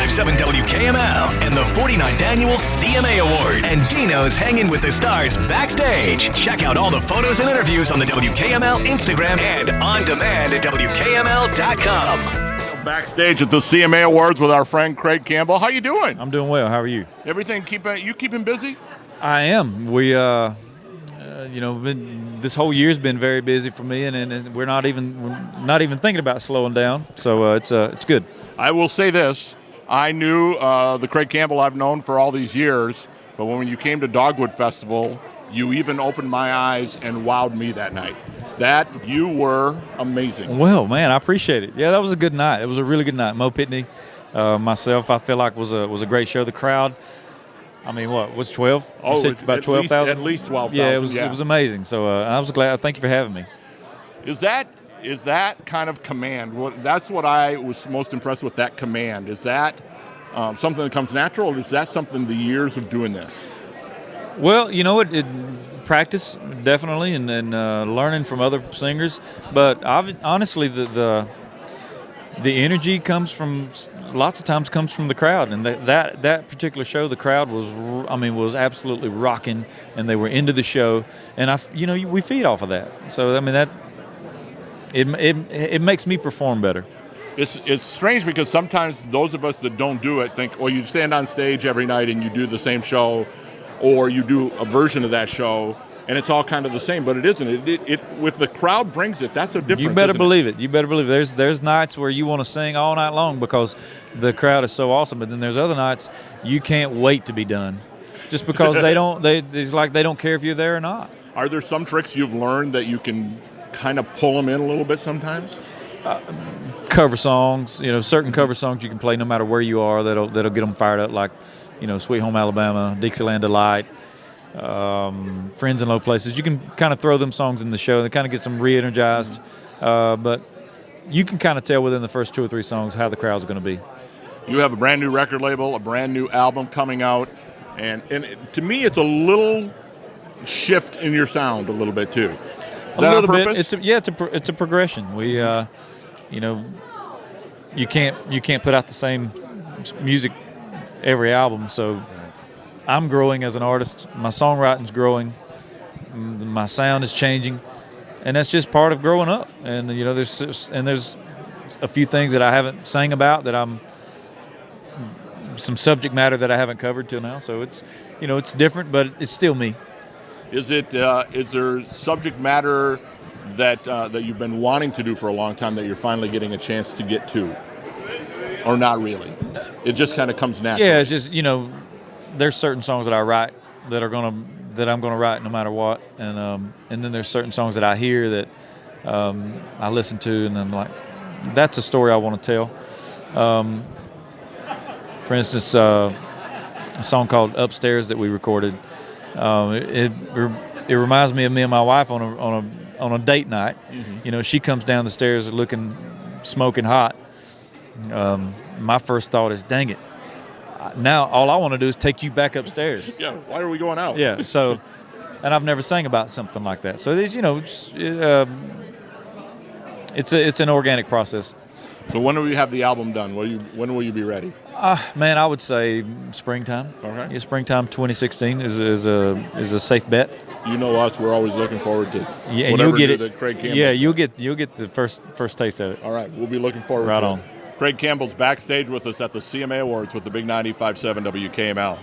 95.7 WKML and the 49th Annual CMA Award. And Dino's hanging with the stars backstage. Check out all the photos and interviews on the WKML Instagram and on demand at WKML.com. Backstage at the CMA Awards with our friend Craig Campbell. How you doing? I'm doing well. How are you? Everything keeping busy? I am. We this whole year's been very busy for me, and we're not even thinking about slowing down. So it's good. I will say this: I knew the Craig Campbell I've known for all these years, but when you came to Dogwood Festival, you even opened my eyes and wowed me that night. That you were amazing. Well, man, I appreciate it. Yeah, that was a good night. It was a really good night. Mo Pitney, myself, I feel like was a great show. The crowd. I mean, what was 12? Oh, about 12,000. At least 12,000. Yeah, it was amazing. So I was glad. Thank you for having me. Is that kind of command? That's what I was most impressed with. That command, is that something that comes natural, or is that something the years of doing this? Well, you know, it practice definitely, and learning from other singers. But honestly, the energy comes from lots of times comes from the crowd, and that particular show, the crowd was absolutely rocking, and they were into the show, and we feed off of that. So I mean that it makes me perform better. It's strange because sometimes those of us that don't do it think, well, you stand on stage every night and you do the same show, or you do a version of that show, and it's all kind of the same, but it isn't. It if the crowd brings it, that's a difference. You better believe it. You better believe it. There's nights where you want to sing all night long because the crowd is so awesome, but then there's other nights you can't wait to be done, just because it's like they don't care if you're there or not. Are there some tricks you've learned that you can kind of pull them in a little bit sometimes? Cover songs, certain cover songs you can play no matter where you are. That'll get them fired up, like Sweet Home Alabama, Dixieland Delight. Friends in Low Places. You can kind of throw them songs in the show and it kind of gets them re-energized. But you can kind of tell within the first 2 or 3 songs how the crowd's going to be. You have a brand new record label, a brand new album coming out, and to me it's a little shift in your sound a little bit too. Is that on purpose? It's a progression. We you can't put out the same music every album, so I'm growing as an artist. My songwriting's growing. My sound is changing, and that's just part of growing up. And there's a few things that I haven't sang about that some subject matter that I haven't covered till now. So it's different, but it's still me. Is there subject matter that you've been wanting to do for a long time that you're finally getting a chance to get to, or not really? It just kind of comes naturally. Yeah, it's just there's certain songs that I write that I'm gonna write no matter what, and then there's certain songs that I hear that I listen to, and I'm like, that's a story I want to tell. For instance, a song called "Upstairs" that we recorded. It reminds me of me and my wife on a date night. Mm-hmm. She comes down the stairs looking smoking hot. My first thought is, dang it. Now all I want to do is take you back upstairs. Yeah, why are we going out? Yeah, so, and I've never sang about something like that. So it's an organic process. So when will you have the album done? When will you be ready? Man, I would say springtime. Okay. Yeah, springtime 2016 is a safe bet. You know us; we're always looking forward to and whatever you'll get it. That Craig Campbell. Yeah, you'll get the first taste of it. All right, we'll be looking forward. Right to on. it. Craig Campbell's backstage with us at the CMA Awards with the Big 95.7 WKML.